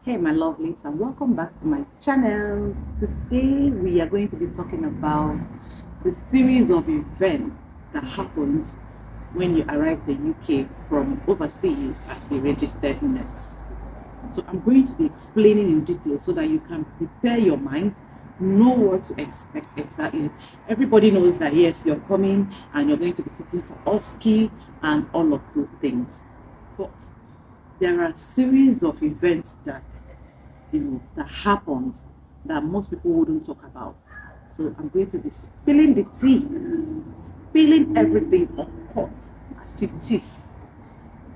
Hey my lovelies, and welcome back to my channel. Today we are going to be talking about the series of events that happens when you arrive the UK from overseas as a registered nurse. So I'm going to be explaining in detail so that you can prepare your mind, know what to expect exactly. Everybody knows that yes, you're coming and you're going to be sitting for osce and all of those things. But there are a series of events that happens that most people wouldn't talk about. So I'm going to be spilling the tea, spilling everything on pot as it is.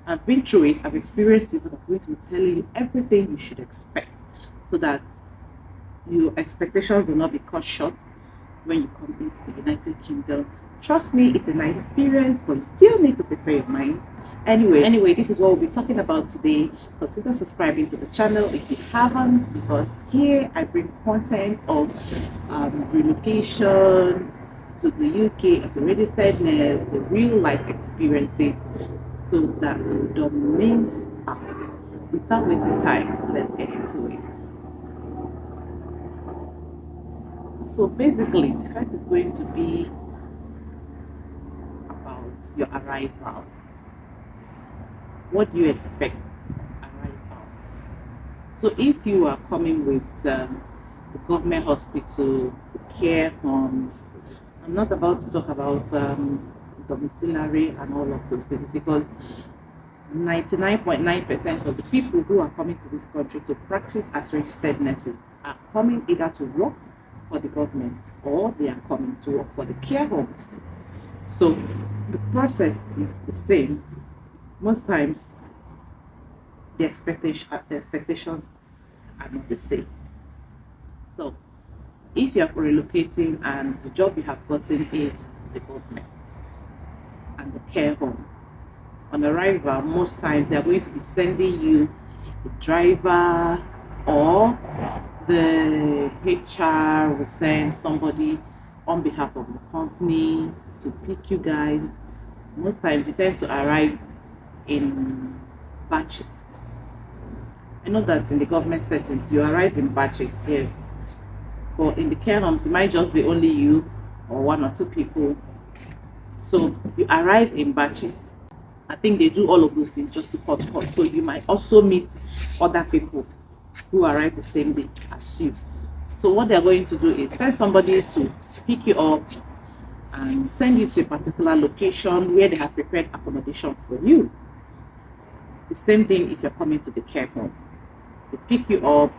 I've been through it, I've experienced it, but I'm going to be telling you everything you should expect so that your expectations will not be cut short when you come into the United Kingdom. Trust me, it's a nice experience, but you still need to prepare your mind. Anyway, this is what we'll be talking about today. Consider subscribing to the channel if you haven't, because here I bring content of relocation to the UK as a registered nurse, the real life experiences, so that you don't miss out. Without wasting time, let's get into it. So basically, first is going to be about your arrival. What do you expect arrival? So if you are coming with the government hospitals, the care homes, I'm not about to talk about domiciliary and all of those things, because 99.9% of the people who are coming to this country to practice as registered nurses are coming either to work for the government or they are coming to work for the care homes. So the process is the same. Most times the expectations are not the same. So if you're relocating and the job you have gotten is the government and the care home, on arrival, most times they're going to be sending you a driver, or the HR will send somebody on behalf of the company to pick you guys. Most times you tend to arrive in batches. I know that in the government settings you arrive in batches, yes, but in the care homes it might just be only you or one or two people. So you arrive in batches. I think they do all of those things just to cut costs. So you might also meet other people who arrive the same day as you. So what they're going to do is send somebody to pick you up and send you to a particular location where they have prepared accommodation for you. The same thing if you're coming to the care home. They pick you up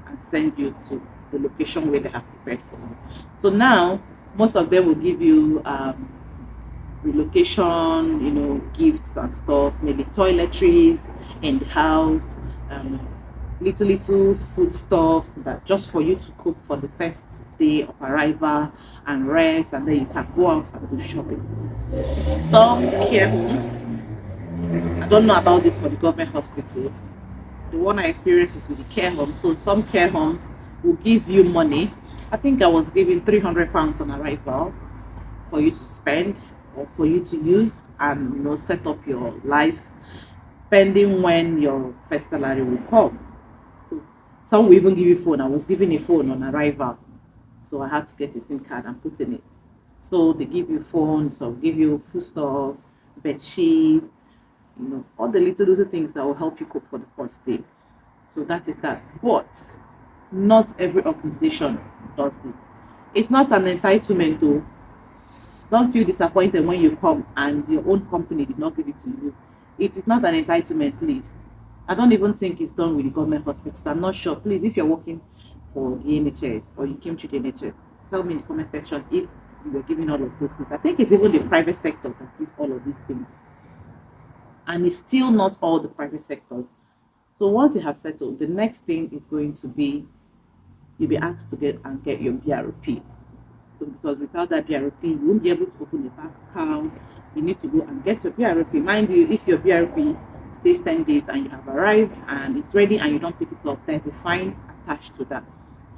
and send you to the location where they have prepared for you. So now most of them will give you relocation, gifts and stuff, maybe toiletries in the house, um, little food stuff that just for you to cook for the first day of arrival and rest, and then you can go out and do shopping. Some care homes, I don't know about this for the government hospital. The one I experienced is with the care home. So some care homes will give you money. I think I was given £300 on arrival for you to spend or for you to use and set up your life pending when your first salary will come. So some will even give you phone. I was given a phone on arrival, so I had to get a SIM card and put in it. So they give you phone, so give you food stuff, bed sheets, all the little things that will help you cope for the first day. So that is that. But not every organization does this. It's not an entitlement though. Don't feel disappointed when you come and your own company did not give it to you. It is not an entitlement, please. I don't even think it's done with the government hospitals. I'm not sure. Please, if you're working for the NHS or you came to the NHS, tell me in the comment section if you were giving all of those things. I think it's even the private sector that gives all of these things. And it's still not all the private sectors. So once you have settled, the next thing is going to be you'll be asked to get your BRP. So because without that BRP, you won't be able to open a bank account. You need to go and get your BRP. Mind you, if your BRP stays 10 days and you have arrived and it's ready and you don't pick it up, there's a fine attached to that.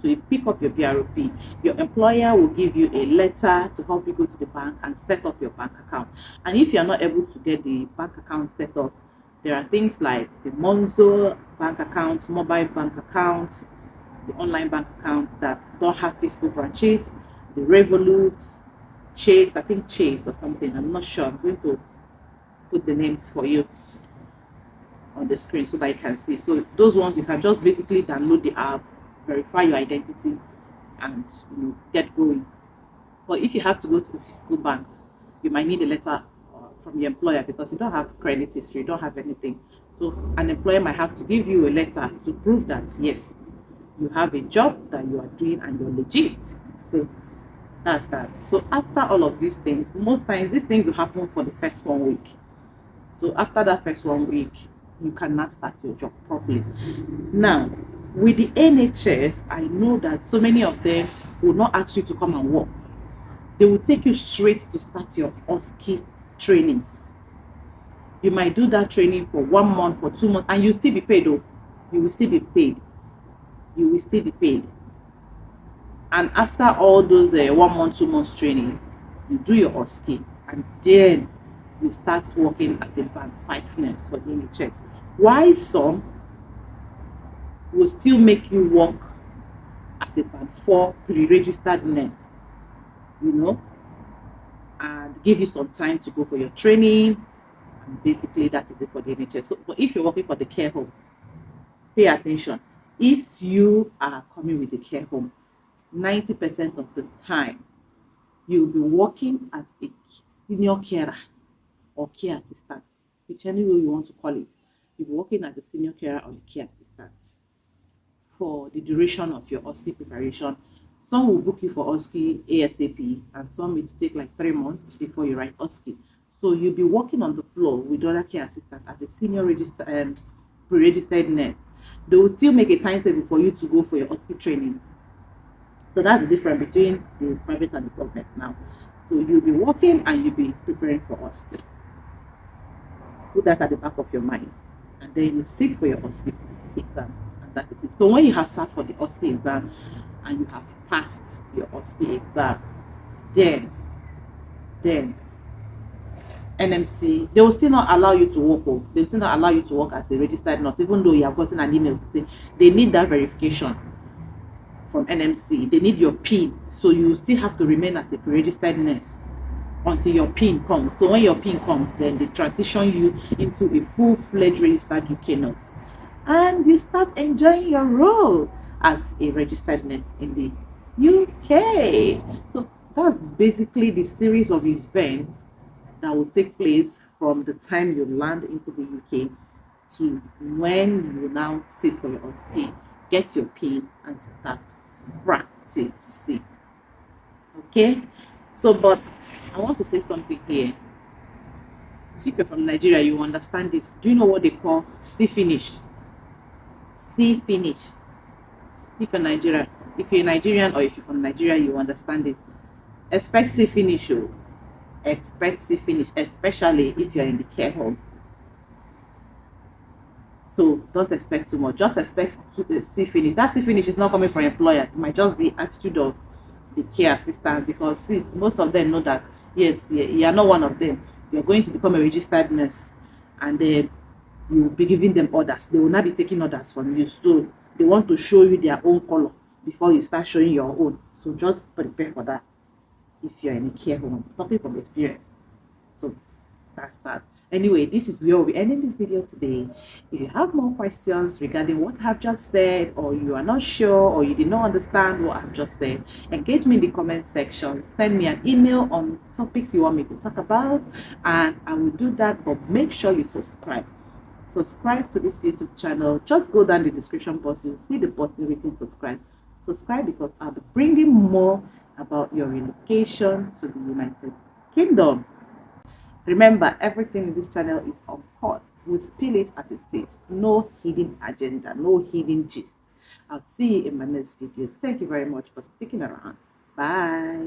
So you pick up your BRP. Your employer will give you a letter to help you go to the bank and set up your bank account. And if you're not able to get the bank account set up, There are things like the Monzo bank account, mobile bank account, the online bank accounts that don't have physical branches, the Revolut, Chase, I think Chase or something. I'm not sure. I'm going to put the names for you on the screen so that you can see. So those ones you can just basically download the app, verify your identity, and get going. But if you have to go to the physical banks, you might need a letter from your employer because you don't have credit history, you don't have anything. So an employer might have to give you a letter to prove that yes, you have a job that you are doing and you're legit. So that's that. So after all of these things, most times these things will happen for the first 1 week. So after that first 1 week, you cannot start your job properly. Now, with the NHS, I know that so many of them will not ask you to come and work. They will take you straight to start your OSCE trainings. You might do that training for 1 month, for 2 months, and you'll still be paid though. You will still be paid. You will still be paid. And after all those 1 month, 2 months training, you do your OSCE, and then you start working as a band 5 nurse for the NHS. Why some will still make you work as a band 4 pre-registered nurse, and give you some time to go for your training, and basically that is it for the NHS. So, but if you're working for the care home, pay attention. If you are coming with the care home, 90% of the time, you'll be working as a senior carer or care assistant, whichever way you want to call it. You'll be working as a senior carer or a care assistant for the duration of your OSCE preparation. Some will book you for OSCE ASAP, and some will take like 3 months before you write OSCE. So you'll be working on the floor with other care assistants as a senior pre-registered nurse. They will still make a timetable for you to go for your OSCE trainings. So that's the difference between the private and the government now. So you'll be working and you'll be preparing for OSCE. Put that at the back of your mind. And then you sit for your OSCE exams. And that is it. So when you have sat for the OSCE exam and you have passed your OSCE exam, then NMC, they will still not allow you to work. They will still not allow you to work as a registered nurse, even though you have gotten an email to say they need that verification from NMC. They need your PIN. So you still have to remain as a pre-registered nurse until your PIN comes. So when your PIN comes, then they transition you into a full-fledged registered UK nurse. And you start enjoying your role as a registered nurse in the UK. So that's basically the series of events that will take place from the time you land into the UK to when you now sit for your OSCE, get your PIN, and start practicing. Okay? So, but I want to say something here. If you're from Nigeria, you understand this. Do you know what they call C finish? C finish. If you're Nigerian or if you're from Nigeria, you understand it. Expect C finish. Expect C finish, especially if you're in the care home. So don't expect too much. Just expect to C finish. That C finish is not coming from employer. It might just be attitude of the care assistant, because see, most of them know that yes, you are not one of them. You're going to become a registered nurse, and then you will be giving them orders. They will not be taking orders from you. So they want to show you their own color before you start showing your own. So just prepare for that. If you're in a care home, I'm talking from experience. So that's that. Anyway, this is where we'll be ending this video today. If you have more questions regarding what I've just said, or you are not sure, or you did not understand what I've just said, engage me in the comment section. Send me an email on topics you want me to talk about, and I will do that. But make sure you subscribe to this YouTube channel. Just go down the description box. You'll see the button written subscribe, because I'll be bringing more about your relocation to the United Kingdom. Remember, everything in this channel is uncut. We spill it as it is. No hidden agenda, no hidden gist. I'll see you in my next video. Thank you very much for sticking around. Bye.